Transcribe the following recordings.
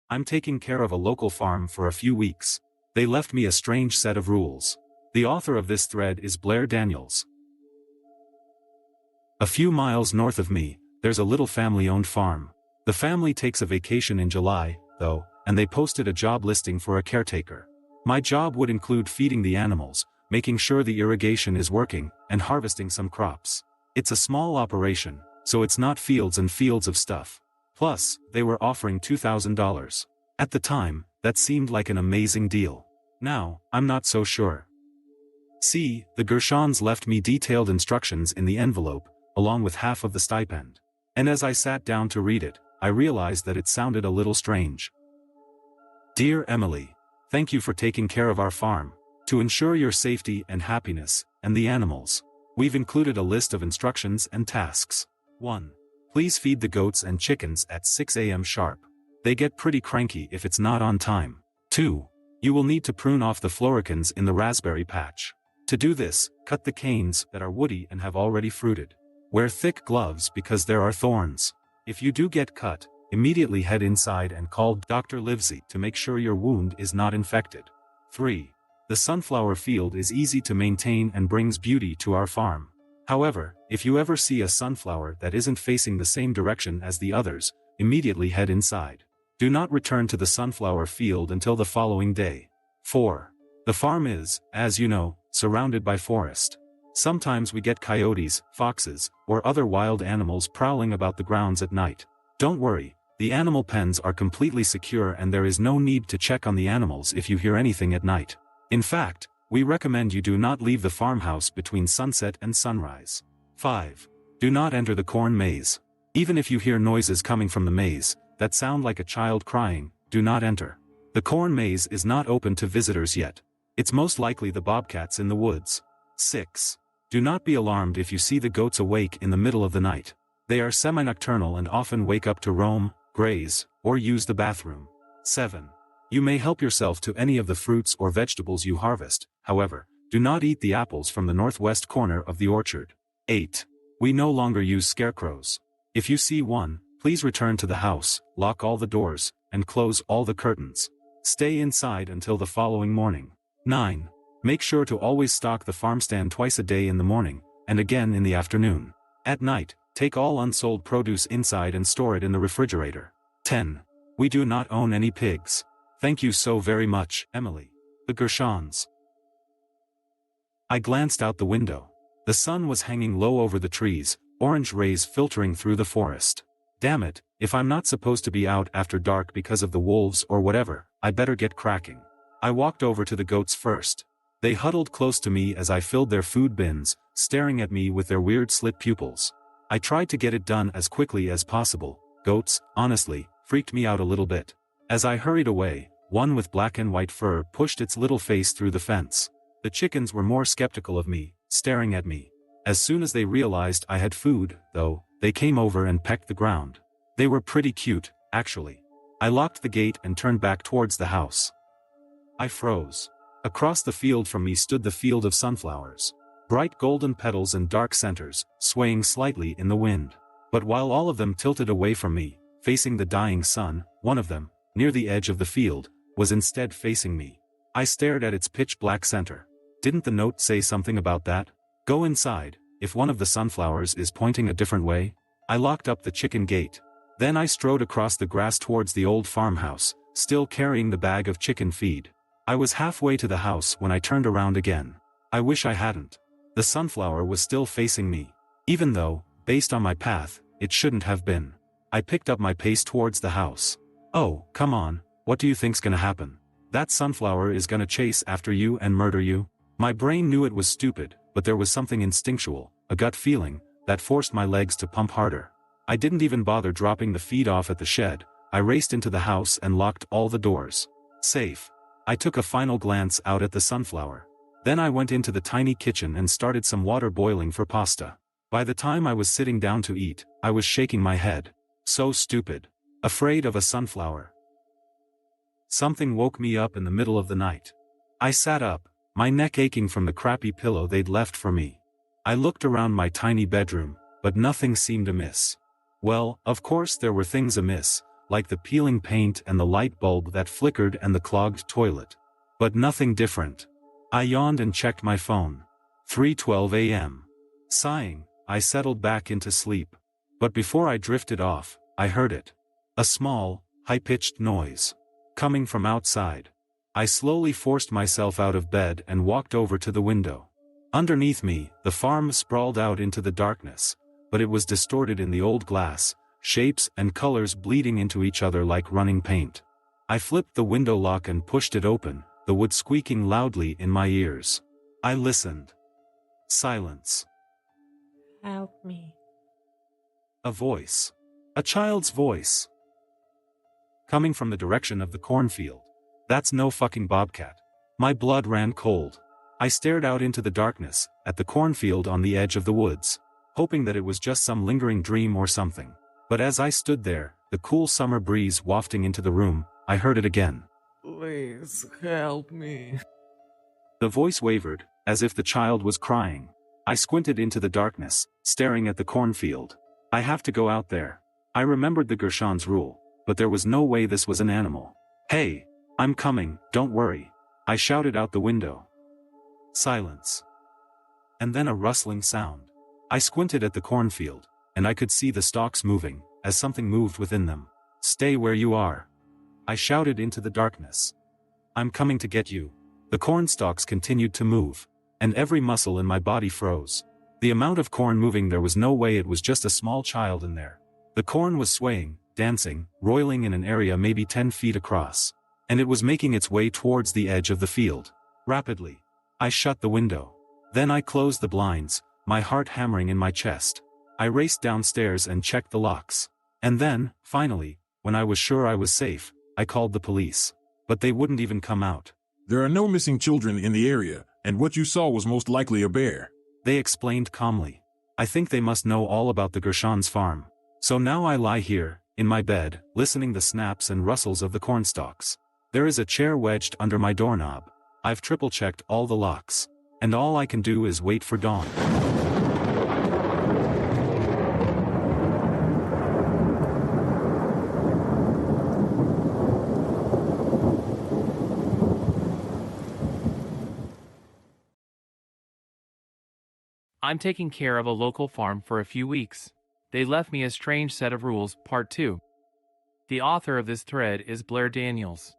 I'm taking care of a local farm for a few weeks. They left me a strange set of rules. The author of this thread is Blairdaniels. A few miles north of me, there's a little family-owned farm. The family takes a vacation in July, though, and they posted a job listing for a caretaker. My job would include feeding the animals, making sure the irrigation is working, and harvesting some crops. It's a small operation, so it's not fields and fields of stuff. Plus, they were offering $2,000. At the time, that seemed like an amazing deal. Now, I'm not so sure. See, the Gershons left me detailed instructions in the envelope, along with half of the stipend. And as I sat down to read it, I realized that it sounded a little strange. Dear Emily, thank you for taking care of our farm. To ensure your safety and happiness, and the animals, we've included a list of instructions and tasks. 1. Please feed the goats and chickens at 6 a.m. sharp. They get pretty cranky if it's not on time. 2. You will need to prune off the floricans in the raspberry patch. To do this, cut the canes that are woody and have already fruited. Wear thick gloves because there are thorns. If you do get cut, immediately head inside and call Dr. Livesey to make sure your wound is not infected. 3. The sunflower field is easy to maintain and brings beauty to our farm. However, if you ever see a sunflower that isn't facing the same direction as the others, immediately head inside. Do not return to the sunflower field until the following day. 4. The farm is, as you know, surrounded by forest. Sometimes we get coyotes, foxes, or other wild animals prowling about the grounds at night. Don't worry, the animal pens are completely secure and there is no need to check on the animals if you hear anything at night. In fact, we recommend you do not leave the farmhouse between sunset and sunrise. 5. Do not enter the corn maze. Even if you hear noises coming from the maze that sound like a child crying, do not enter. The corn maze is not open to visitors yet. It's most likely the bobcats in the woods. 6. Do not be alarmed if you see the goats awake in the middle of the night. They are semi-nocturnal and often wake up to roam, graze, or use the bathroom. 7. You may help yourself to any of the fruits or vegetables you harvest, however, do not eat the apples from the northwest corner of the orchard. 8. We no longer use scarecrows. If you see one, please return to the house, lock all the doors, and close all the curtains. Stay inside until the following morning. 9. Make sure to always stock the farmstand twice a day in the morning, and again in the afternoon. At night, take all unsold produce inside and store it in the refrigerator. 10. We do not own any pigs. Thank you so very much, Emily. The Gershons. I glanced out the window. The sun was hanging low over the trees, orange rays filtering through the forest. Damn it, if I'm not supposed to be out after dark because of the wolves or whatever, I better get cracking. I walked over to the goats first. They huddled close to me as I filled their food bins, staring at me with their weird slit pupils. I tried to get it done as quickly as possible. Goats, honestly, freaked me out a little bit. As I hurried away, one with black and white fur pushed its little face through the fence. The chickens were more skeptical of me, staring at me. As soon as they realized I had food, though, they came over and pecked the ground. They were pretty cute, actually. I locked the gate and turned back towards the house. I froze. Across the field from me stood the field of sunflowers. Bright golden petals and dark centers, swaying slightly in the wind. But while all of them tilted away from me, facing the dying sun, one of them, near the edge of the field, was instead facing me. I stared at its pitch-black center. Didn't the note say something about that? Go inside, if one of the sunflowers is pointing a different way. I locked up the chicken gate. Then I strode across the grass towards the old farmhouse, still carrying the bag of chicken feed. I was halfway to the house when I turned around again. I wish I hadn't. The sunflower was still facing me. Even though, based on my path, it shouldn't have been. I picked up my pace towards the house. Oh, come on, what do you think's gonna happen? That sunflower is gonna chase after you and murder you? My brain knew it was stupid, but there was something instinctual, a gut feeling, that forced my legs to pump harder. I didn't even bother dropping the feed off at the shed. I raced into the house and locked all the doors. Safe. I took a final glance out at the sunflower. Then I went into the tiny kitchen and started some water boiling for pasta. By the time I was sitting down to eat, I was shaking my head. So stupid. Afraid of a sunflower. Something woke me up in the middle of the night. I sat up, my neck aching from the crappy pillow they'd left for me. I looked around my tiny bedroom, but nothing seemed amiss. Well, of course there were things amiss, like the peeling paint and the light bulb that flickered and the clogged toilet. But nothing different. I yawned and checked my phone. 3:12 a.m. Sighing, I settled back into sleep. But before I drifted off, I heard it. A small, high-pitched noise. Coming from outside. I slowly forced myself out of bed and walked over to the window. Underneath me, the farm sprawled out into the darkness, but it was distorted in the old glass, shapes and colors bleeding into each other like running paint. I flipped the window lock and pushed it open, the wood squeaking loudly in my ears. I listened. Silence. Help me. A voice. A child's voice. Coming from the direction of the cornfield. That's no fucking bobcat. My blood ran cold. I stared out into the darkness, at the cornfield on the edge of the woods, hoping that it was just some lingering dream or something. But as I stood there, the cool summer breeze wafting into the room, I heard it again. Please help me. The voice wavered, as if the child was crying. I squinted into the darkness, staring at the cornfield. I have to go out there. I remembered the Gershon's rule, but there was no way this was an animal. Hey, I'm coming, don't worry. I shouted out the window. Silence. And then a rustling sound. I squinted at the cornfield, and I could see the stalks moving, as something moved within them. Stay where you are. I shouted into the darkness. I'm coming to get you. The corn stalks continued to move, and every muscle in my body froze. The amount of corn moving, there was no way it was just a small child in there. The corn was swaying, dancing, roiling in an area maybe 10 feet across. And it was making its way towards the edge of the field. Rapidly. I shut the window. Then I closed the blinds, my heart hammering in my chest. I raced downstairs and checked the locks. And then, finally, when I was sure I was safe, I called the police. But they wouldn't even come out. There are no missing children in the area, and what you saw was most likely a bear. They explained calmly. I think they must know all about the Gershon's farm. So now I lie here, in my bed, listening the snaps and rustles of the cornstalks. There is a chair wedged under my doorknob. I've triple-checked all the locks. And all I can do is wait for dawn. I'm taking care of a local farm for a few weeks. They left me a strange set of rules, Part 2. The author of this thread is blairdaniels.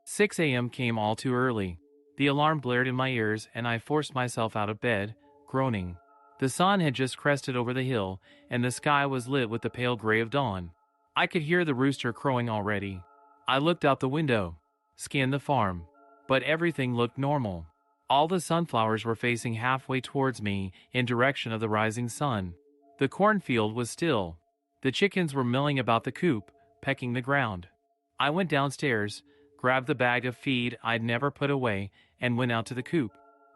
6 a.m. came all too early. The alarm blared in my ears and I forced myself out of bed, groaning. The sun had just crested over the hill and the sky was lit with the pale gray of dawn. I could hear the rooster crowing already. I looked out the window, scanned the farm, but everything looked normal. All the sunflowers were facing halfway towards me in direction of the rising sun. The cornfield was still. The chickens were milling about the coop, pecking the ground. I went downstairs, grabbed the bag of feed I'd never put away, and went out to the coop.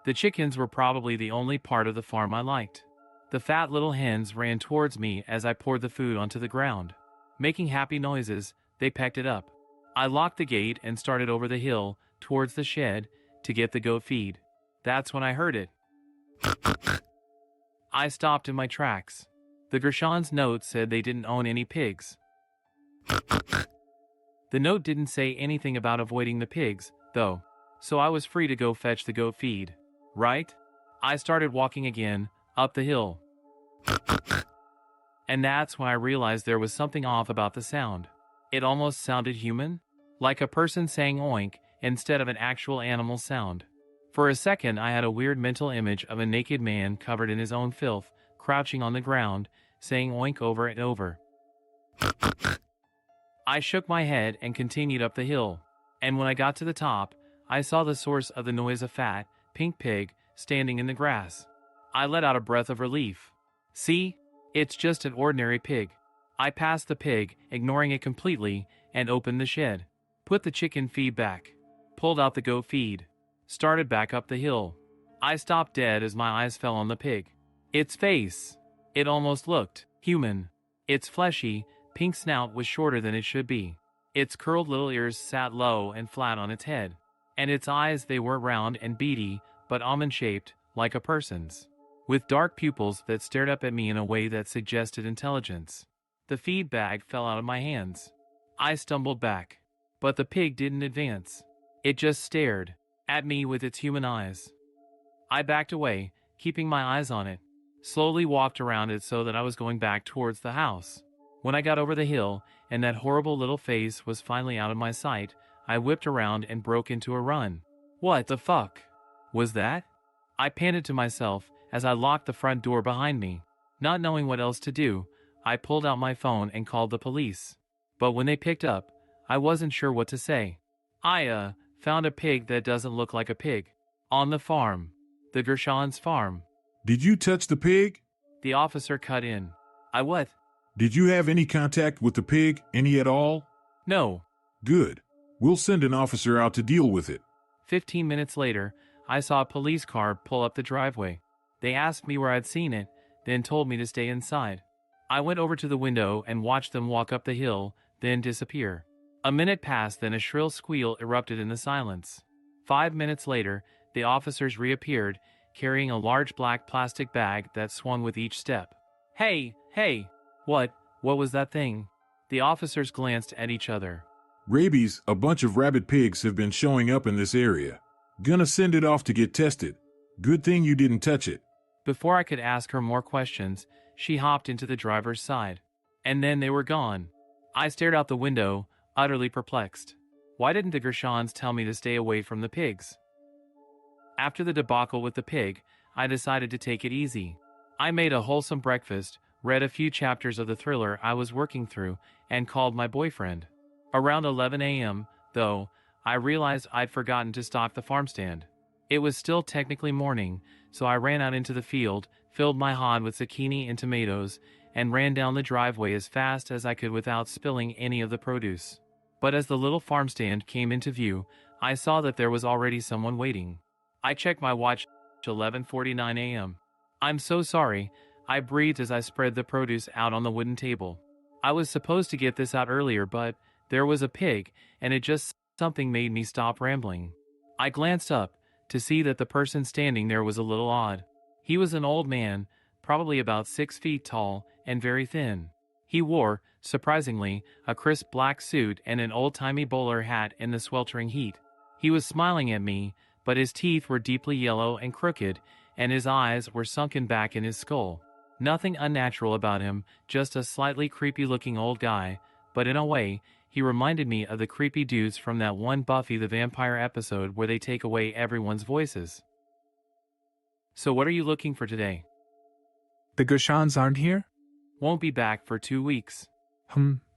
The chickens were probably the only part of the farm I liked. The fat little hens ran towards me as I poured the food onto the ground. Making happy noises, they pecked it up. I locked the gate and started over the hill, towards the shed, to get the goat feed. That's when I heard it. I stopped in my tracks. The Gershon's note said they didn't own any pigs. The note didn't say anything about avoiding the pigs, though, so I was free to go fetch the goat feed, right? I started walking again, up the hill. And that's when I realized there was something off about the sound. It almost sounded human, like a person saying oink instead of an actual animal sound. For a second I had a weird mental image of a naked man covered in his own filth, crouching on the ground, saying oink over and over. I shook my head and continued up the hill, and when I got to the top, I saw the source of the noise, a fat, pink pig standing in the grass. I let out a breath of relief. See? It's just an ordinary pig. I passed the pig, ignoring it completely, and opened the shed. Put the chicken feed back. Pulled out the goat feed. Started back up the hill. I stopped dead as my eyes fell on the pig. Its face. It almost looked human. Its fleshy, pink snout was shorter than it should be. Its curled little ears sat low and flat on its head. And its eyes, they were round and beady, but almond-shaped, like a person's, with dark pupils that stared up at me in a way that suggested intelligence. The feed bag fell out of my hands. I stumbled back. But the pig didn't advance. It just stared at me with its human eyes. I backed away, keeping my eyes on it. Slowly walked around it so that I was going back towards the house. When I got over the hill, and that horrible little face was finally out of my sight, I whipped around and broke into a run. What the fuck was that? I panted to myself as I locked the front door behind me. Not knowing what else to do, I pulled out my phone and called the police. But when they picked up, I wasn't sure what to say. I found a pig that doesn't look like a pig. On the farm. The Gershon's farm. Did you touch the pig? The officer cut in. I what? Did you have any contact with the pig, any at all? No. Good. We'll send an officer out to deal with it. 15 minutes later, I saw a police car pull up the driveway. They asked me where I'd seen it, then told me to stay inside. I went over to the window and watched them walk up the hill, then disappear. A minute passed, then a shrill squeal erupted in the silence. 5 minutes later, the officers reappeared, carrying a large black plastic bag that swung with each step. Hey! What was that thing? The officers glanced at each other. Rabies, a bunch of rabid pigs have been showing up in this area. Gonna send it off to get tested. Good thing you didn't touch it. Before I could ask her more questions, she hopped into the driver's side. And then they were gone. I stared out the window, utterly perplexed. Why didn't the Gershons tell me to stay away from the pigs? After the debacle with the pig, I decided to take it easy. I made a wholesome breakfast, read a few chapters of the thriller I was working through, and called my boyfriend. Around 11 a.m., though, I realized I'd forgotten to stock the farm stand. It was still technically morning, so I ran out into the field, filled my hod with zucchini and tomatoes, and ran down the driveway as fast as I could without spilling any of the produce. But as the little farm stand came into view, I saw that there was already someone waiting. I checked my watch, 11:49 a.m. I'm so sorry, I breathed as I spread the produce out on the wooden table. I was supposed to get this out earlier, but there was a pig, and it just something made me stop rambling. I glanced up to see that the person standing there was a little odd. He was an old man, probably about 6 feet tall, and very thin. He wore, surprisingly, a crisp black suit and an old-timey bowler hat in the sweltering heat. He was smiling at me, but his teeth were deeply yellow and crooked, and his eyes were sunken back in his skull. Nothing unnatural about him, just a slightly creepy-looking old guy, but in a way, he reminded me of the creepy dudes from that one Buffy the Vampire episode where they take away everyone's voices. So what are you looking for today? The Gershons aren't here? Won't be back for 2 weeks.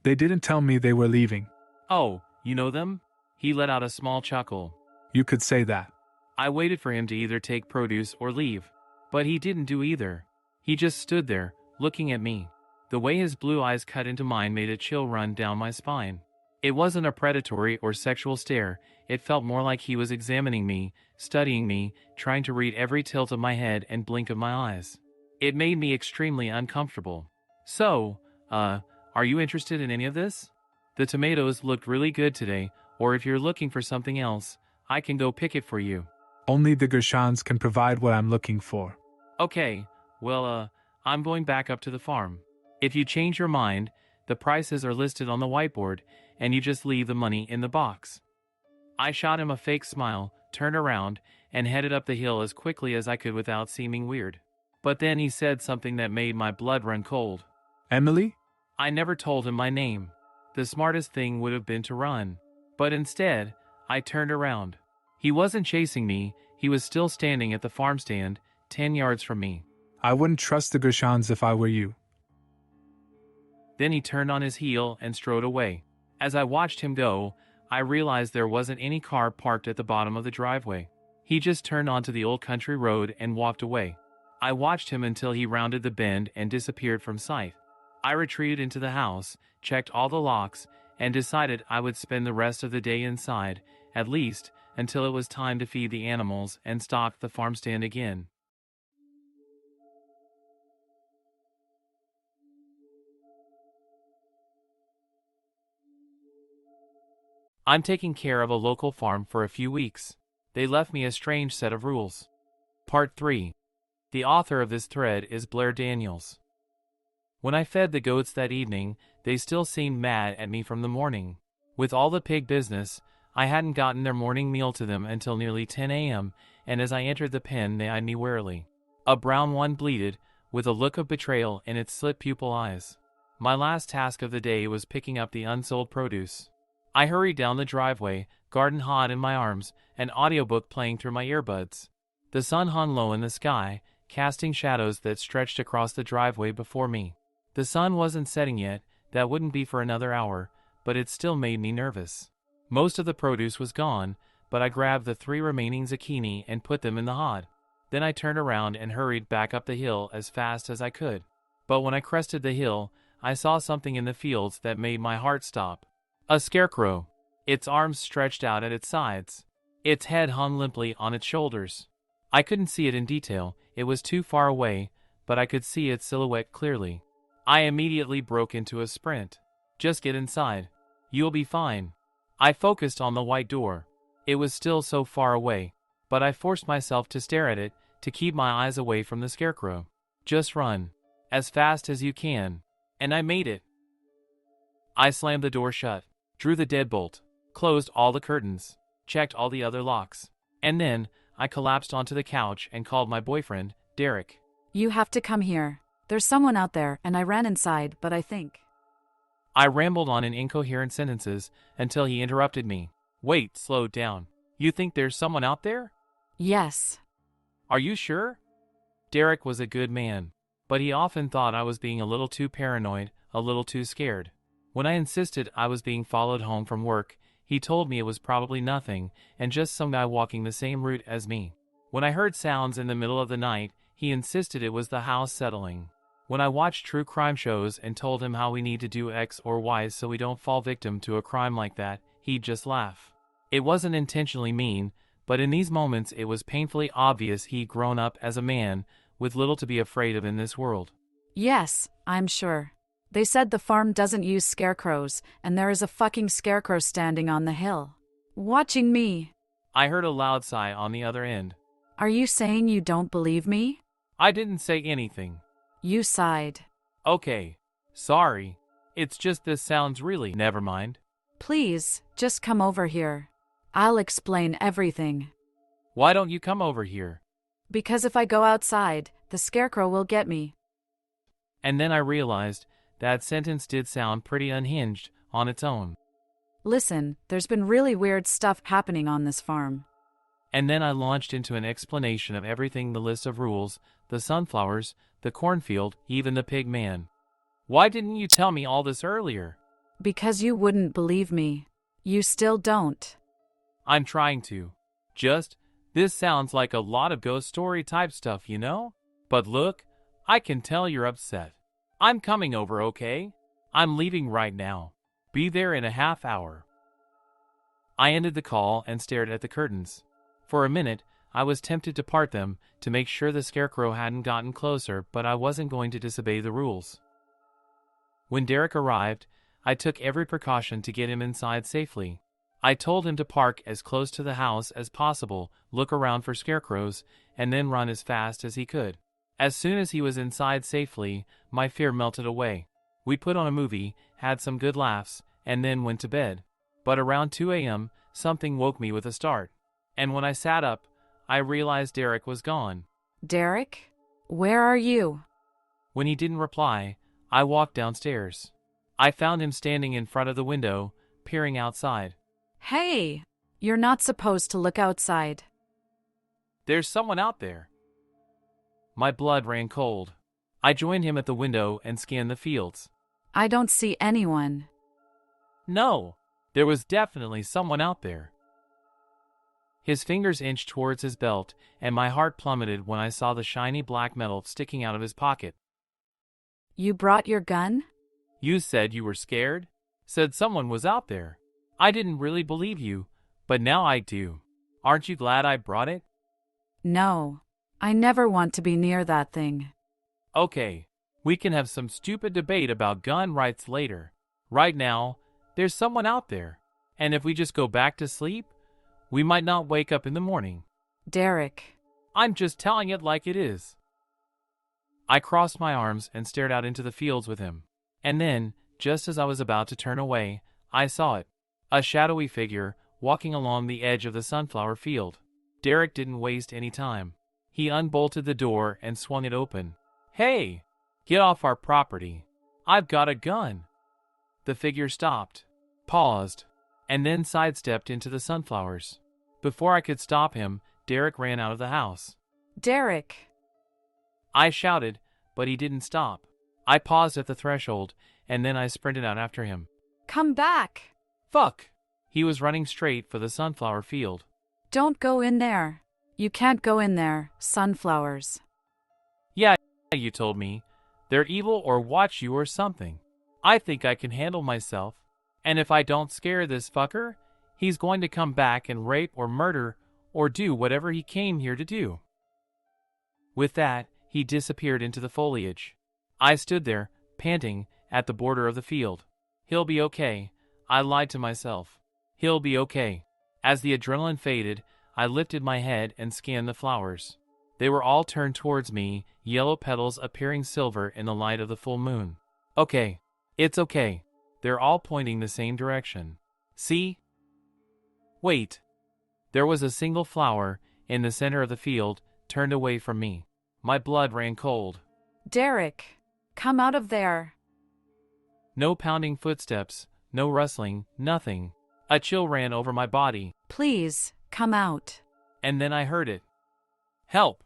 They didn't tell me they were leaving. Oh, you know them? He let out a small chuckle. You could say that. I waited for him to either take produce or leave, but he didn't do either. He just stood there, looking at me. The way his blue eyes cut into mine made a chill run down my spine. It wasn't a predatory or sexual stare, it felt more like he was examining me, studying me, trying to read every tilt of my head and blink of my eyes. It made me extremely uncomfortable. So, are you interested in any of this? The tomatoes looked really good today, or if you're looking for something else, I can go pick it for you. Only the Gershons can provide what I'm looking for. Okay, well, I'm going back up to the farm. If you change your mind, the prices are listed on the whiteboard, and you just leave the money in the box. I shot him a fake smile, turned around, and headed up the hill as quickly as I could without seeming weird. But then he said something that made my blood run cold. Emily? I never told him my name. The smartest thing would have been to run. But instead, I turned around. He wasn't chasing me, he was still standing at the farm stand, 10 yards from me. I wouldn't trust the Gershons if I were you. Then he turned on his heel and strode away. As I watched him go, I realized there wasn't any car parked at the bottom of the driveway. He just turned onto the old country road and walked away. I watched him until he rounded the bend and disappeared from sight. I retreated into the house, checked all the locks, and decided I would spend the rest of the day inside, at least until it was time to feed the animals and stock the farm stand again. I'm taking care of a local farm for a few weeks. They left me a strange set of rules. Part 3. The author of this thread is Blairdaniels. When I fed the goats that evening, they still seemed mad at me from the morning. With all the pig business, I hadn't gotten their morning meal to them until nearly 10 a.m., and as I entered the pen they eyed me warily. A brown one bleated, with a look of betrayal in its slit pupil eyes. My last task of the day was picking up the unsold produce. I hurried down the driveway, garden hod in my arms, an audiobook playing through my earbuds. The sun hung low in the sky, casting shadows that stretched across the driveway before me. The sun wasn't setting yet, that wouldn't be for another hour, but it still made me nervous. Most of the produce was gone, but I grabbed the 3 remaining zucchini and put them in the hod. Then I turned around and hurried back up the hill as fast as I could. But when I crested the hill, I saw something in the fields that made my heart stop. A scarecrow. Its arms stretched out at its sides. Its head hung limply on its shoulders. I couldn't see it in detail, it was too far away, but I could see its silhouette clearly. I immediately broke into a sprint. Just get inside. You'll be fine. I focused on the white door. It was still so far away, but I forced myself to stare at it, to keep my eyes away from the scarecrow. Just run. As fast as you can. And I made it. I slammed the door shut, drew the deadbolt, closed all the curtains, checked all the other locks, and then I collapsed onto the couch and called my boyfriend, Derek. You have to come here. There's someone out there, and I ran inside, but I think... I rambled on in incoherent sentences until he interrupted me. Wait, slow down. You think there's someone out there? Yes. Are you sure? Derek was a good man, but he often thought I was being a little too paranoid, a little too scared. When I insisted I was being followed home from work, he told me it was probably nothing and just some guy walking the same route as me. When I heard sounds in the middle of the night, he insisted it was the house settling. When I watched true crime shows and told him how we need to do X or Y so we don't fall victim to a crime like that, he'd just laugh. It wasn't intentionally mean, but in these moments it was painfully obvious he'd grown up as a man, with little to be afraid of in this world. Yes, I'm sure. They said the farm doesn't use scarecrows, and there is a fucking scarecrow standing on the hill. Watching me. I heard a loud sigh on the other end. Are you saying you don't believe me? I didn't say anything. You sighed. Okay. Sorry. It's just this sounds really... Never mind. Please, just come over here. I'll explain everything. Why don't you come over here? Because if I go outside, the scarecrow will get me. And then I realized that sentence did sound pretty unhinged on its own. Listen, there's been really weird stuff happening on this farm. And then I launched into an explanation of everything, the list of rules, the sunflowers, the cornfield, even the pig man. Why didn't you tell me all this earlier? Because you wouldn't believe me. You still don't. I'm trying to. This sounds like a lot of ghost story type stuff, you know? But look, I can tell you're upset. I'm coming over, okay? I'm leaving right now. Be there in a half hour. I ended the call and stared at the curtains. For a minute, I was tempted to part them to make sure the scarecrow hadn't gotten closer, but I wasn't going to disobey the rules. When Derek arrived, I took every precaution to get him inside safely. I told him to park as close to the house as possible, look around for scarecrows, and then run as fast as he could. As soon as he was inside safely, my fear melted away. We put on a movie, had some good laughs, and then went to bed. But around 2 a.m., something woke me with a start. And when I sat up, I realized Derek was gone. Derek? Where are you? When he didn't reply, I walked downstairs. I found him standing in front of the window, peering outside. Hey! You're not supposed to look outside. There's someone out there. My blood ran cold. I joined him at the window and scanned the fields. I don't see anyone. No, there was definitely someone out there. His fingers inched towards his belt, and my heart plummeted when I saw the shiny black metal sticking out of his pocket. You brought your gun? You said you were scared? Said someone was out there. I didn't really believe you, but now I do. Aren't you glad I brought it? No. I never want to be near that thing. Okay, we can have some stupid debate about gun rights later. Right now, there's someone out there, and if we just go back to sleep, we might not wake up in the morning. Derek. I'm just telling it like it is. I crossed my arms and stared out into the fields with him. And then, just as I was about to turn away, I saw it. A shadowy figure, walking along the edge of the sunflower field. Derek didn't waste any time. He unbolted the door and swung it open. "Hey! Get off our property. I've got a gun." The figure stopped, paused, and then sidestepped into the sunflowers. Before I could stop him, Derek ran out of the house. Derek! I shouted, but he didn't stop. I paused at the threshold, and then I sprinted out after him. Come back! Fuck! He was running straight for the sunflower field. Don't go in there. You can't go in there, sunflowers. Yeah, you told me. They're evil or watch you or something. I think I can handle myself. And if I don't scare this fucker, he's going to come back and rape or murder or do whatever he came here to do. With that, he disappeared into the foliage. I stood there, panting, at the border of the field. He'll be okay. I lied to myself. He'll be okay. As the adrenaline faded, I lifted my head and scanned the flowers. They were all turned towards me, yellow petals appearing silver in the light of the full moon. Okay. It's okay. They're all pointing the same direction. See? Wait. There was a single flower, in the center of the field, turned away from me. My blood ran cold. Derek! Come out of there! No pounding footsteps, no rustling, nothing. A chill ran over my body. Please, come out. And then I heard it. Help!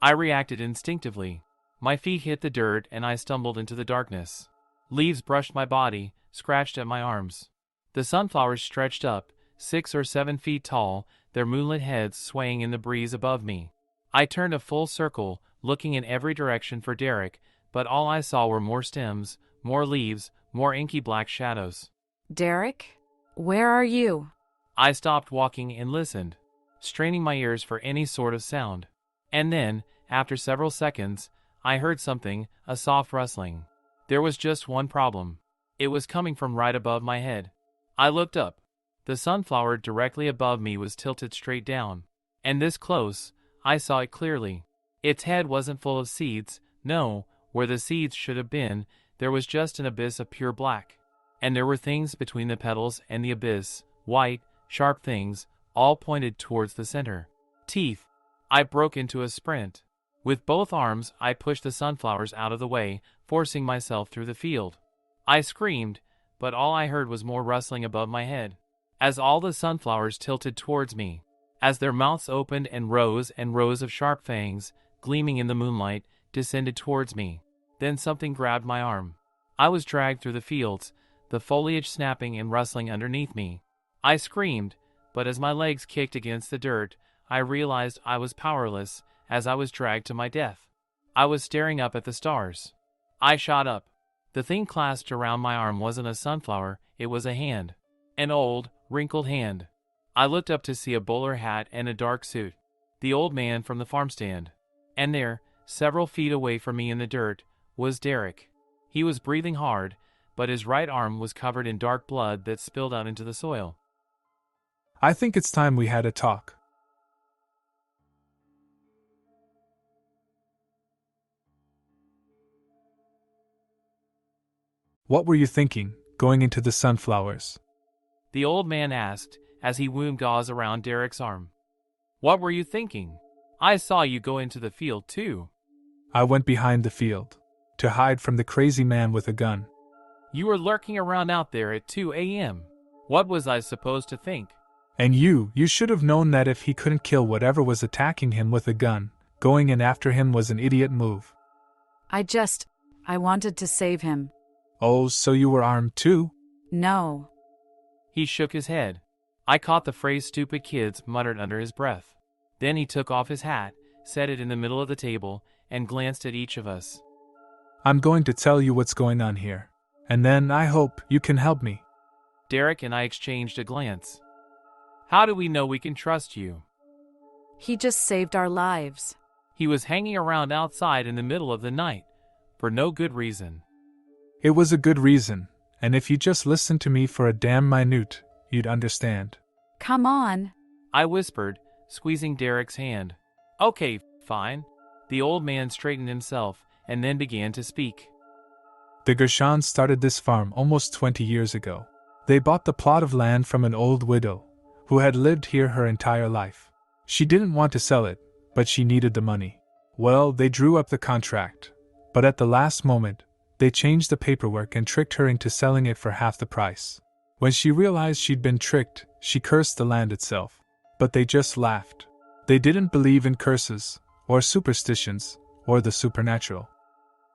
I reacted instinctively. My feet hit the dirt and I stumbled into the darkness. Leaves brushed my body, scratched at my arms. The sunflowers stretched up, 6 or 7 feet tall, their moonlit heads swaying in the breeze above me. I turned a full circle, looking in every direction for Derek, but all I saw were more stems, more leaves, more inky black shadows. Derek? Where are you? I stopped walking and listened, straining my ears for any sort of sound. And then, after several seconds, I heard something, a soft rustling. There was just one problem. It was coming from right above my head. I looked up. The sunflower directly above me was tilted straight down. And this close, I saw it clearly. Its head wasn't full of seeds, no, where the seeds should have been, there was just an abyss of pure black. And there were things between the petals and the abyss, white, sharp things, all pointed towards the center. Teeth. I broke into a sprint. With both arms, I pushed the sunflowers out of the way, forcing myself through the field. I screamed, but all I heard was more rustling above my head. As all the sunflowers tilted towards me, as their mouths opened and rows of sharp fangs, gleaming in the moonlight, descended towards me. Then something grabbed my arm. I was dragged through the fields, the foliage snapping and rustling underneath me. I screamed, but as my legs kicked against the dirt, I realized I was powerless as I was dragged to my death. I was staring up at the stars. I shot up. The thing clasped around my arm wasn't a sunflower, it was a hand. An old, wrinkled hand. I looked up to see a bowler hat and a dark suit. The old man from the farm stand. And there, several feet away from me in the dirt, was Derek. He was breathing hard, but his right arm was covered in dark blood that spilled out into the soil. I think it's time we had a talk. What were you thinking, going into the sunflowers? The old man asked, as he wound gauze around Derek's arm. What were you thinking? I saw you go into the field too. I went behind the field, to hide from the crazy man with a gun. You were lurking around out there at 2 a.m. What was I supposed to think? And you should have known that if he couldn't kill whatever was attacking him with a gun, going in after him was an idiot move. I wanted to save him. Oh, so you were armed too? No. He shook his head. I caught the phrase stupid kids muttered under his breath. Then he took off his hat, set it in the middle of the table, and glanced at each of us. I'm going to tell you what's going on here. And then I hope you can help me. Derek and I exchanged a glance. How do we know we can trust you? He just saved our lives. He was hanging around outside in the middle of the night, for no good reason. It was a good reason, and if you just listened to me for a damn minute, you'd understand. Come on. I whispered, squeezing Derek's hand. Okay, fine. The old man straightened himself and then began to speak. The Gershons started this farm almost 20 years ago. They bought the plot of land from an old widow who had lived here her entire life. She didn't want to sell it, but she needed the money. Well, they drew up the contract, but at the last moment, they changed the paperwork and tricked her into selling it for half the price. When she realized she'd been tricked, she cursed the land itself. But they just laughed. They didn't believe in curses, or superstitions, or the supernatural.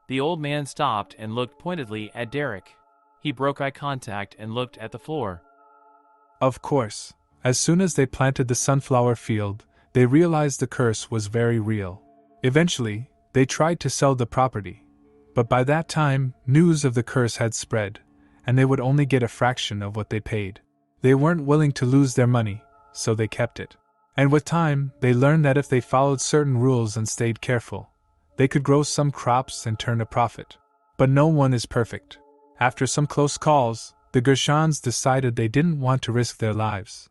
The old man stopped and looked pointedly at Derek. He broke eye contact and looked at the floor. Of course, as soon as they planted the sunflower field, they realized the curse was very real. Eventually, they tried to sell the property, but by that time, news of the curse had spread, and they would only get a fraction of what they paid. They weren't willing to lose their money, so they kept it. And with time, they learned that if they followed certain rules and stayed careful, they could grow some crops and turn a profit. But no one is perfect. After some close calls, the Gershons decided they didn't want to risk their lives,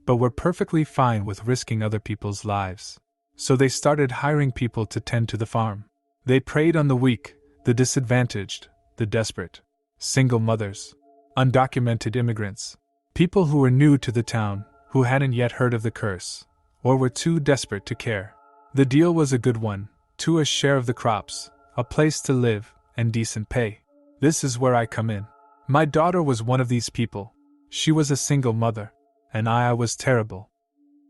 but were perfectly fine with risking other people's lives. So they started hiring people to tend to the farm. They preyed on the weak, the disadvantaged, the desperate, single mothers, undocumented immigrants, people who were new to the town, who hadn't yet heard of the curse, or were too desperate to care. The deal was a good one, to a share of the crops, a place to live, and decent pay. This is where I come in. My daughter was one of these people. She was a single mother, and I was terrible.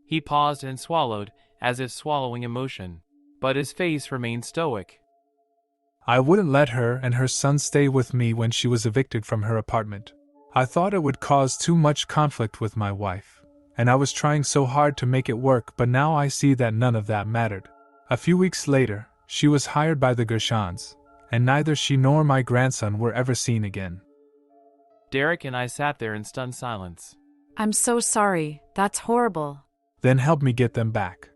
He paused and swallowed, as if swallowing emotion, but his face remained stoic. I wouldn't let her and her son stay with me when she was evicted from her apartment. I thought it would cause too much conflict with my wife, and I was trying so hard to make it work, but now I see that none of that mattered. A few weeks later, she was hired by the Gershons, and neither she nor my grandson were ever seen again. Derek and I sat there in stunned silence. I'm so sorry, that's horrible. Then help me get them back.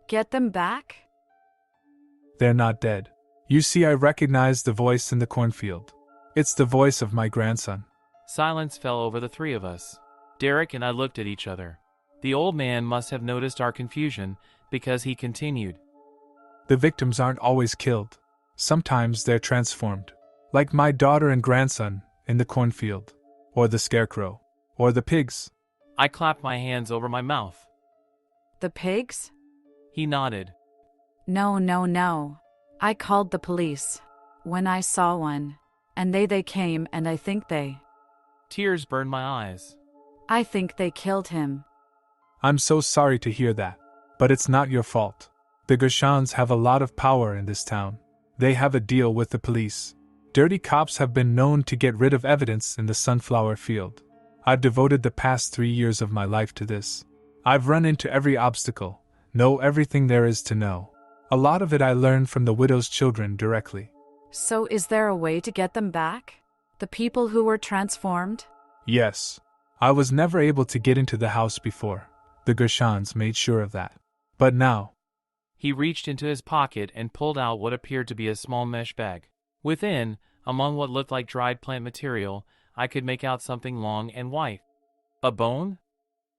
Get them back? They're not dead. You see, I recognized the voice in the cornfield. It's the voice of my grandson. Silence fell over the three of us. Derek and I looked at each other. The old man must have noticed our confusion, because he continued. The victims aren't always killed. Sometimes they're transformed. Like my daughter and grandson in the cornfield, or the scarecrow, or the pigs. I clapped my hands over my mouth. The pigs? He nodded. No. I called the police when I saw one, and they came, and I think they Tears burned my eyes. I think they killed him. I'm so sorry to hear that, but it's not your fault. The Gershons have a lot of power in this town. They have a deal with the police. Dirty cops have been known to get rid of evidence in the sunflower field. I've devoted the past 3 years of my life to this. I've run into every obstacle, know everything there is to know. A lot of it I learned from the widow's children directly. So is there a way to get them back? The people who were transformed? Yes. I was never able to get into the house before. The Gershons made sure of that. But now. He reached into his pocket and pulled out what appeared to be a small mesh bag. Within, among what looked like dried plant material, I could make out something long and white. A bone?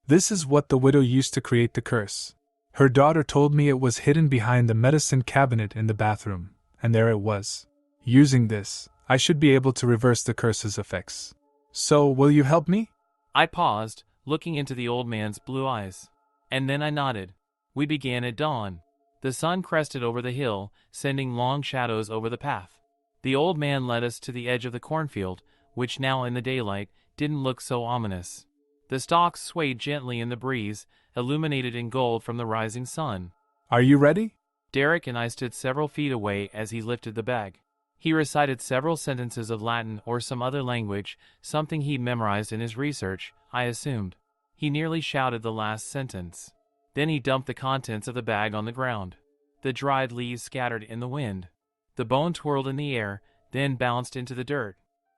This is what the widow used to create the curse. Her daughter told me it was hidden behind the medicine cabinet in the bathroom, and there it was. Using this, I should be able to reverse the curse's effects. So, will you help me? I paused, looking into the old man's blue eyes. And then I nodded. We began at dawn. The sun crested over the hill, sending long shadows over the path. The old man led us to the edge of the cornfield, which now in the daylight didn't look so ominous. The stalks swayed gently in the breeze, illuminated in gold from the rising sun. Are you ready? Derek and I stood several feet away as he lifted the bag. He recited several sentences of Latin or some other language, something he'd memorized in his research, I assumed. He nearly shouted the last sentence. Then he dumped the contents of the bag on the ground. The dried leaves scattered in the wind. The bone twirled in the air, then bounced into the dirt.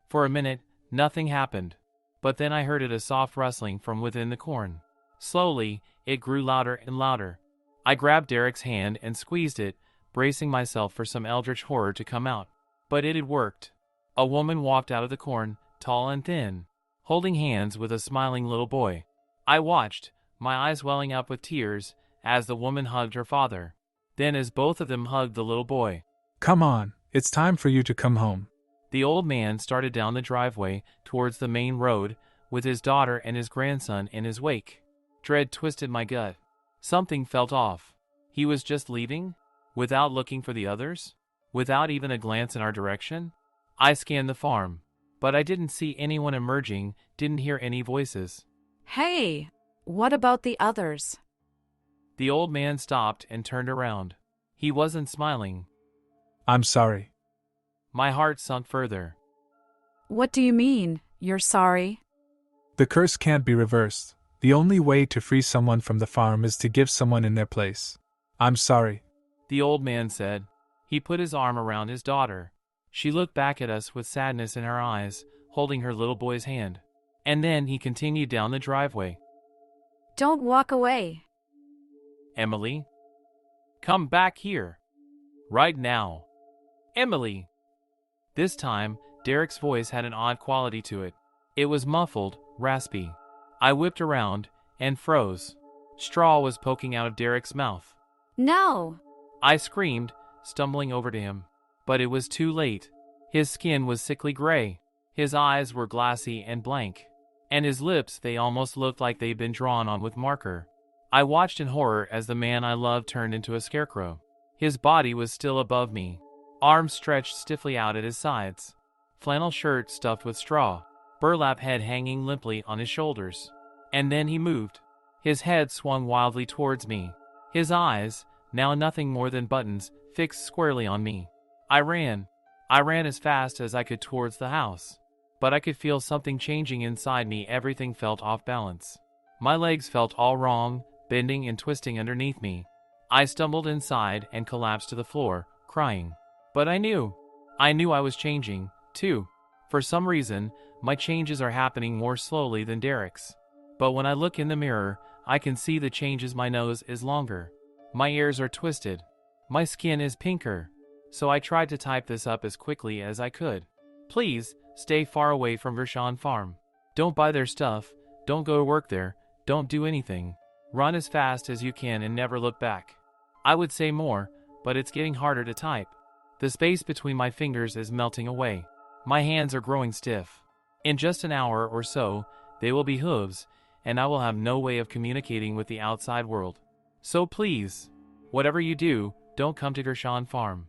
For a minute, nothing happened. But then I heard a soft rustling from within the corn. Slowly, it grew louder and louder. I grabbed Derek's hand and squeezed it, bracing myself for some eldritch horror to come out. But it had worked. A woman walked out of the corn, tall and thin, holding hands with a smiling little boy. I watched, my eyes welling up with tears, as the woman hugged her father. Then as both of them hugged the little boy. Come on, It's time for you to come home. The old man started down the driveway towards the main road, with his daughter and his grandson in his wake. Dread twisted my gut. Something felt off. He was just leaving? Without looking for the others? Without even a glance in our direction? I scanned the farm, but I didn't see anyone emerging, didn't hear any voices. Hey, what about the others? The old man stopped and turned around. He wasn't smiling. I'm sorry. My heart sunk further. What do you mean, you're sorry? The curse can't be reversed. The only way to free someone from the farm is to give someone in their place. I'm sorry. The old man said. He put his arm around his daughter. She looked back at us with sadness in her eyes, holding her little boy's hand. And then he continued down the driveway. Don't walk away. Emily? Come back here. Right now. Emily! This time, Derek's voice had an odd quality to it. It was muffled, raspy. I whipped around and froze. Straw was poking out of Derek's mouth. No! I screamed, stumbling over to him. But it was too late. His skin was sickly gray. His eyes were glassy and blank. And his lips, they almost looked like they'd been drawn on with marker. I watched in horror as the man I loved turned into a scarecrow. His body was still above me. Arms stretched stiffly out at his sides. Flannel shirt stuffed with straw. Burlap head hanging limply on his shoulders. And then he moved. His head swung wildly towards me. His eyes, now nothing more than buttons, fixed squarely on me. I ran. I ran as fast as I could towards the house. But I could feel something changing inside me. Everything felt off balance. My legs felt all wrong, bending and twisting underneath me. I stumbled inside and collapsed to the floor, crying. But I knew I was changing, too. For some reason, my changes are happening more slowly than Derek's. But when I look in the mirror, I can see the changes. My nose is longer. My ears are twisted. My skin is pinker. So I tried to type this up as quickly as I could. Please, stay far away from Gershon Farm. Don't buy their stuff. Don't go to work there. Don't do anything. Run as fast as you can and never look back. I would say more, but it's getting harder to type. The space between my fingers is melting away. My hands are growing stiff. In just an hour or so, they will be hooves, and I will have no way of communicating with the outside world. So please, whatever you do, don't come to Gershon Farm.